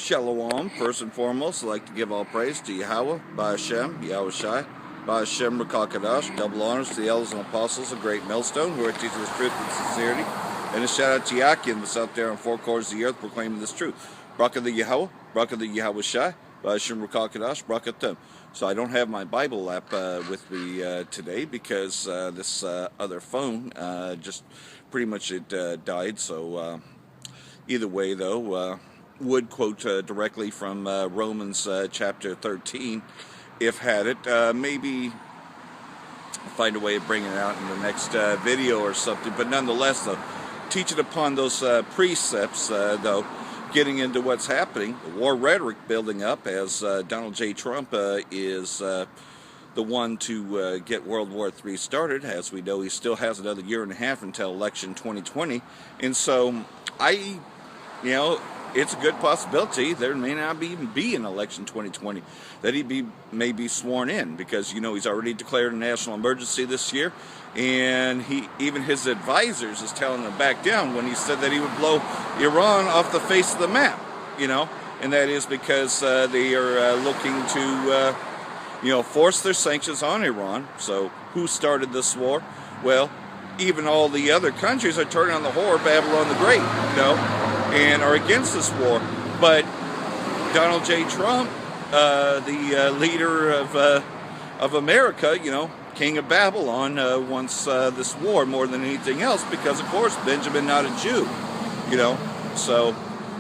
Shalom. First and foremost, I'd like to give all praise to Yahweh, Ba'ashem, Yahweh Shai, Ba'ashem, Rakakadash. Double honors to the elders and apostles of Great Millstone who are teaching us truth and sincerity. And a shout out to Yakin that's out there on four corners of the earth proclaiming this truth. Bracha the Yahweh, Bracha the Yahweh Shai, Ba'ashem, Rakakadash, Bracha Tem. So I don't have my Bible app with me today because this other phone just pretty much died. So either way, though, would quote directly from Romans chapter 13, if had it. Maybe find a way of bringing it out in the next video or something. But nonetheless, though, teach it upon those precepts, though, getting into what's happening, the war rhetoric building up as Donald J. Trump is the one to get World War III started. As we know, he still has another year and a half until election 2020. And so it's a good possibility there may not even be an election 2020, that he may be sworn in, because he's already declared a national emergency this year, and even his advisors is telling him back down when he said that he would blow Iran off the face of the map, and that is because they are looking to force their sanctions on Iran. So who started this war? Well, even all the other countries are turning on the whore Babylon the Great, and are against this war. But Donald J. Trump, the leader of America, king of Babylon, wants this war more than anything else because, of course, Benjamin not a Jew, So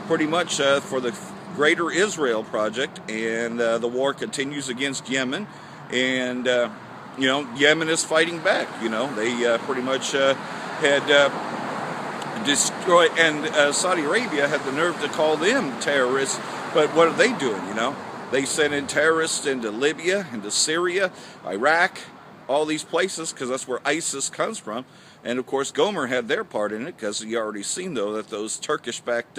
pretty much for the Greater Israel Project, and the war continues against Yemen, and Yemen is fighting back. They pretty much had destroyed, and Saudi Arabia had the nerve to call them terrorists. But what are they doing? They sent in terrorists into Libya, into Syria, Iraq, all these places, because that's where ISIS comes from. And of course Gomer had their part in it, because you already seen, though, that those Turkish-backed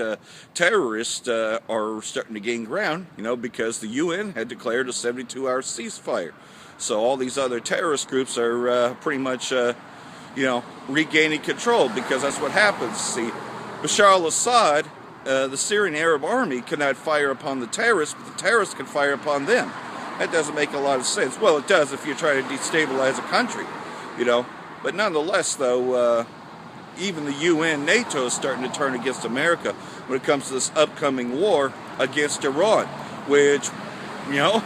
terrorists are starting to gain ground, because the UN had declared a 72-hour ceasefire. So all these other terrorist groups are pretty much regaining control, because that's what happens. See, Bashar al-Assad, the Syrian Arab army, cannot fire upon the terrorists, but the terrorists can fire upon them. That doesn't make a lot of sense. Well, it does if you're trying to destabilize a country, But nonetheless, though, even the UN, NATO is starting to turn against America when it comes to this upcoming war against Iran, which, the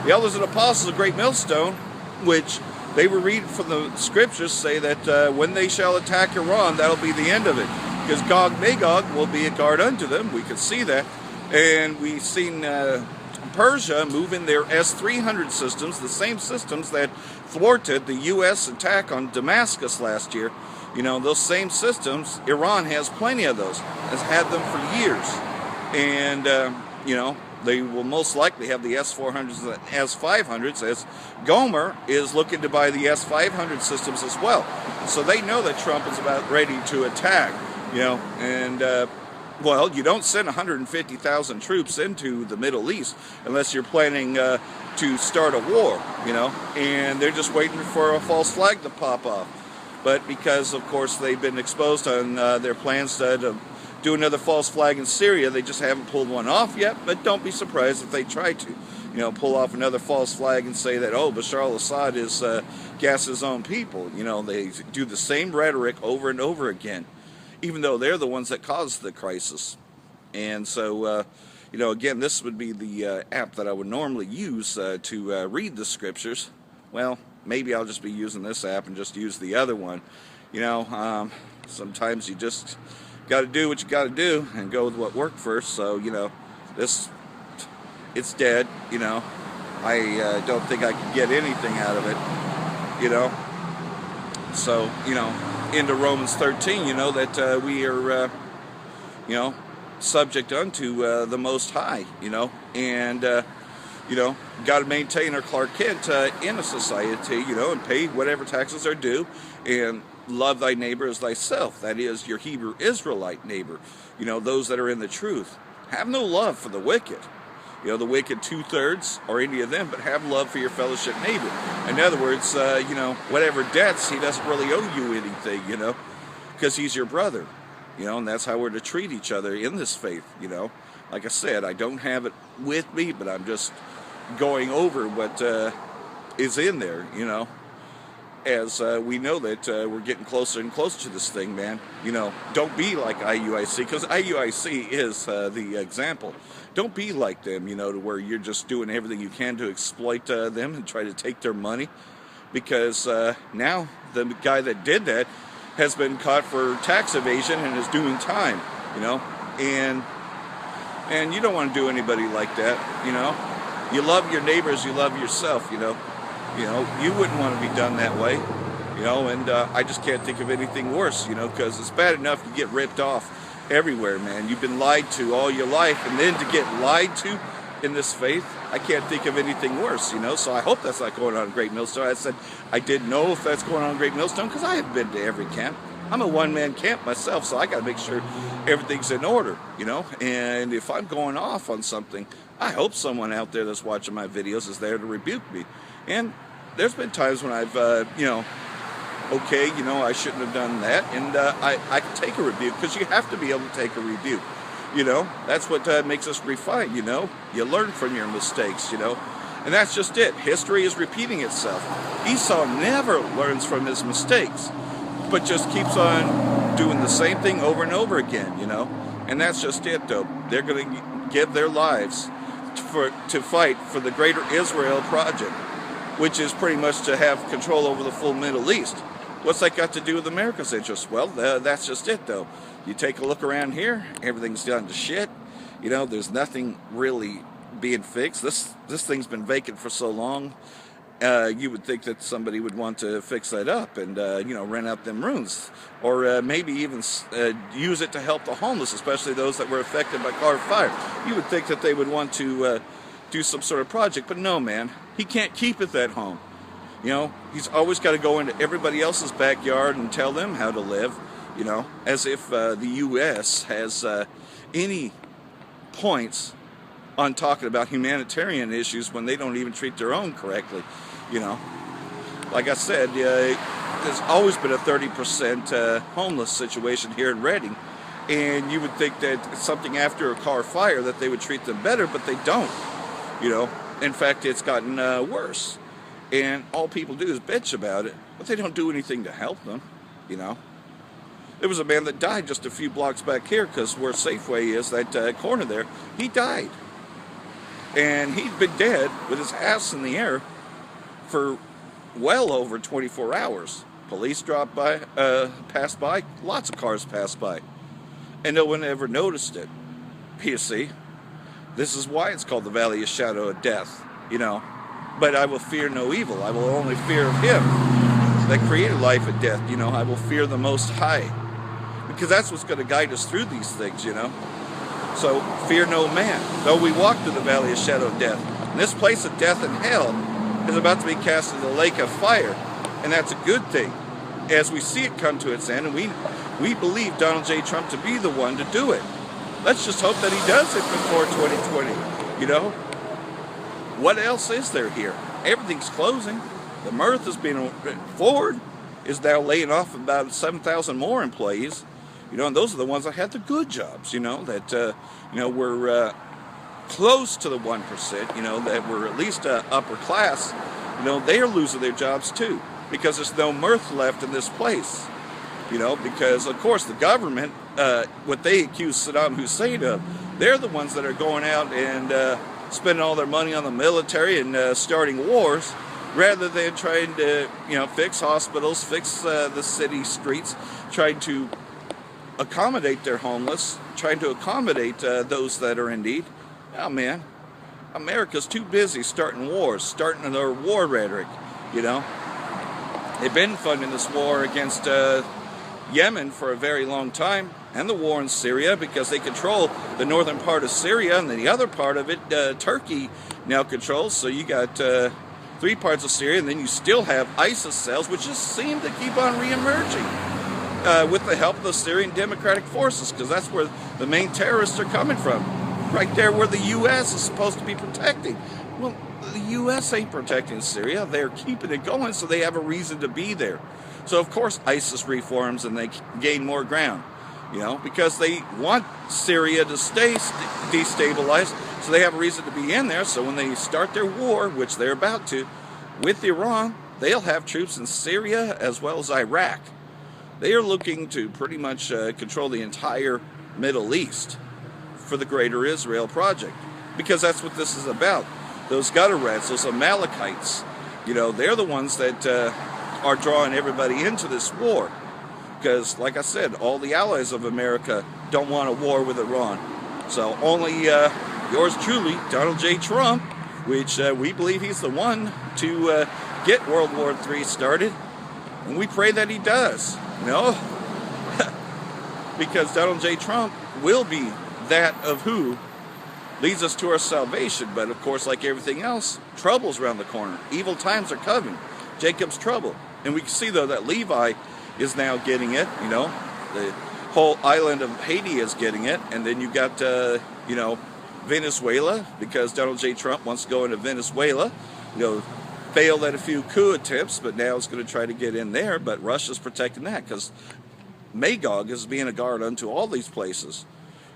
elders and apostles of Great Millstone, which they were reading from the scriptures, say that when they shall attack Iran, that'll be the end of it. Because Gog Magog will be a guard unto them. We could see that. And we've seen Persia move in their S-300 systems, the same systems that thwarted the U.S. attack on Damascus last year. Those same systems, Iran has plenty of those, has had them for years. And, they will most likely have the S-400s and S-500s, as Gomer is looking to buy the S-500 systems as well. So they know that Trump is about ready to attack, well, you don't send 150,000 troops into the Middle East unless you're planning to start a war, and they're just waiting for a false flag to pop off. But because, of course, they've been exposed on their plans to do another false flag in Syria, they just haven't pulled one off yet. But don't be surprised if they try to, pull off another false flag and say that, oh, Bashar al-Assad is gas his own people. They do the same rhetoric over and over again, even though they're the ones that caused the crisis. And so, again, this would be the app that I would normally use to read the scriptures. Well, maybe I'll just be using this app and just use the other one. Sometimes you just got to do what you got to do and go with what worked first. So, it's dead, I don't think I can get anything out of it, So, into Romans 13, that we are, subject unto the Most High, and, got to maintain our Clark Kent in a society, and pay whatever taxes are due, and love thy neighbor as thyself. That is, your Hebrew Israelite neighbor, those that are in the truth. Have no love for the wicked. The wicked 2/3 or any of them, but have love for your fellowship neighbor. In other words, whatever debts, he doesn't really owe you anything, because he's your brother. you know, and that's how we're to treat each other in this faith, you know. Like I said, I don't have it with me, but I'm just going over what is in there, you know, as we know that we're getting closer and closer to this thing, man. You know, don't be like IUIC, because IUIC is the example. Don't be like them, you know, to where you're just doing everything you can to exploit them and try to take their money, because now the guy that did that has been caught for tax evasion and is doing time, you know, and you don't want to do anybody like that, you know. You love your neighbors, you love yourself, you know. You wouldn't want to be done that way, you know, and I just can't think of anything worse, you know, because it's bad enough you get ripped off everywhere, man. You've been lied to all your life, and then to get lied to in this faith, I can't think of anything worse, you know. So I hope that's not going on in Great Millstone. I said I didn't know if that's going on in Great Millstone because I haven't been to every camp. I'm a one-man camp myself, so I got to make sure everything's in order, you know. And if I'm going off on something, I hope someone out there that's watching my videos is there to rebuke me. And there's been times when I've, you know, okay, you know, I shouldn't have done that, and I can take a rebuke, because you have to be able to take a rebuke, you know. That's what makes us refine, you know. You learn from your mistakes, you know, and that's just it. History is repeating itself. Esau never learns from his mistakes, but just keeps on doing the same thing over and over again, you know, and that's just it, though. They're going to give their lives to fight for the Greater Israel Project, which is pretty much to have control over the full Middle East. What's that got to do with America's interests? Well, that's just it, though. You take a look around here, everything's done to shit. You know, there's nothing really being fixed. This thing's been vacant for so long. You would think that somebody would want to fix that up and, you know, rent out them rooms. Or maybe even use it to help the homeless, especially those that were affected by Carver Fire. You would think that they would want to do some sort of project, but no, man. He can't keep it that home. You know, he's always got to go into everybody else's backyard and tell them how to live, you know, as if the U.S. has any points on talking about humanitarian issues when they don't even treat their own correctly, you know. Like I said, there's always been a 30% homeless situation here in Redding, and you would think that something after a car fire that they would treat them better, but they don't, you know. In fact, it's gotten worse, and all people do is bitch about it, but they don't do anything to help them, you know. There was a man that died just a few blocks back here, because where Safeway is, that corner there, he died. And he'd been dead with his ass in the air for well over 24 hours. Police dropped by, passed by, lots of cars passed by, and no one ever noticed it. You see, this is why it's called the Valley of Shadow of Death, you know. But I will fear no evil. I will only fear of him that created life and death, you know. I will fear the Most High, because that's what's going to guide us through these things, you know. So, fear no man, though we walk through the Valley of Shadow of Death. And this place of death and hell is about to be cast into the lake of fire, and that's a good thing, as we see it come to its end, and we believe Donald J. Trump to be the one to do it. Let's just hope that he does it before 2020, you know. What else is there here? Everything's closing. The Mirth has been, Ford is now laying off about 7,000 more employees. You know, and those are the ones that had the good jobs, you know, that, you know, were close to the 1%, you know, that were at least upper class. You know, they are losing their jobs too, because there's no mirth left in this place. You know, because, of course, the government, what they accuse Saddam Hussein of, they're the ones that are going out and spending all their money on the military and starting wars, rather than trying to, you know, fix hospitals, fix the city streets, trying to accommodate their homeless, trying to accommodate those that are in need. Oh, man, America's too busy starting wars, starting their war rhetoric, you know. They've been funding this war against Yemen for a very long time, and the war in Syria, because they control the northern part of Syria, and then the other part of it, Turkey now controls. So you got 3 parts of Syria, and then you still have ISIS cells, which just seem to keep on re-emerging. With the help of the Syrian Democratic Forces, because that's where the main terrorists are coming from. Right there where the U.S. is supposed to be protecting. Well, the U.S. ain't protecting Syria. They're keeping it going, so they have a reason to be there. So, of course, ISIS reforms and they gain more ground. because they want Syria to stay destabilized, so they have a reason to be in there. So when they start their war, which they're about to, with Iran, they'll have troops in Syria as well as Iraq. They are looking to pretty much control the entire Middle East for the Greater Israel Project, because that's what this is about. Those gutter rats, those Amalekites, they're the ones that are drawing everybody into this war. Because, like I said, all the allies of America don't want a war with Iran. So only yours truly, Donald J. Trump, which we believe he's the one to get World War III started. And we pray that he does, because Donald J. Trump will be that of who leads us to our salvation. But, of course, like everything else, trouble's around the corner. Evil times are coming. Jacob's trouble. And we can see, though, that Levi is now getting it, the whole island of Haiti is getting it, and then you got, Venezuela, because Donald J. Trump wants to go into Venezuela, failed at a few coup attempts, but now it's going to try to get in there, but Russia's protecting that, because Magog is being a guard unto all these places.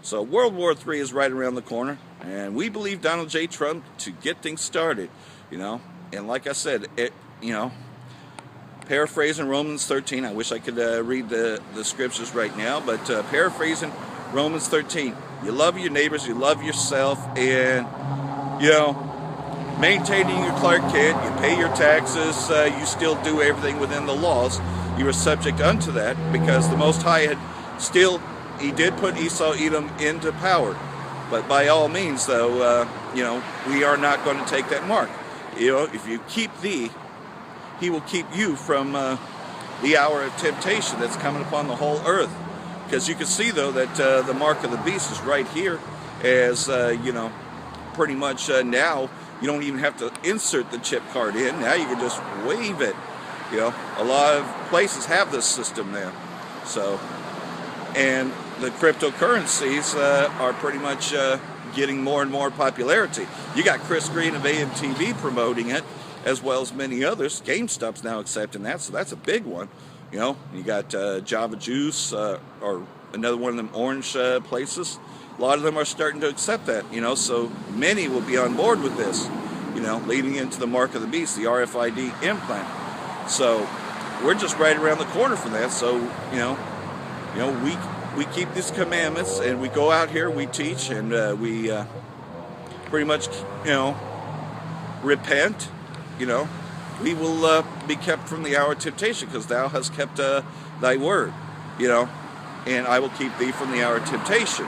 So World War III is right around the corner, and we believe Donald J. Trump to get things started, and like I said, paraphrasing Romans 13, I wish I could read the scriptures right now, but paraphrasing Romans 13, you love your neighbors, you love yourself, and, maintaining your Clark Kent, you pay your taxes, you still do everything within the laws. You are subject unto that, because the Most High he did put Esau Edom into power. But by all means, though, we are not going to take that mark. If you keep thee, he will keep you from the hour of temptation that's coming upon the whole earth. Because you can see, though, that the mark of the beast is right here, as, pretty much now you don't even have to insert the chip card in. Now you can just wave it. A lot of places have this system now. So, and the cryptocurrencies are pretty much getting more and more popularity. You got Chris Green of AMTV promoting it, as well as many others. GameStop's now accepting that, so that's a big one. You got Java Juice, or another one of them orange places. A lot of them are starting to accept that, so many will be on board with this, leading into the mark of the beast, the RFID implant. So we're just right around the corner from that. So, we keep these commandments, and we go out here, we teach, and we pretty much, repent. We will be kept from the hour of temptation, because thou hast kept thy word, and I will keep thee from the hour of temptation.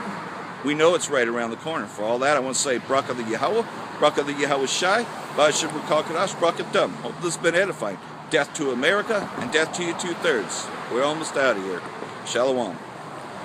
We know it's right around the corner. For all that, I want to say, Barak the Yahweh, Barak the Yahweh Shai, Ba'ashim Rukal Barak Dum. Hope this has been edifying. Death to America, and death to you 2/3. We're almost out of here. Shalom.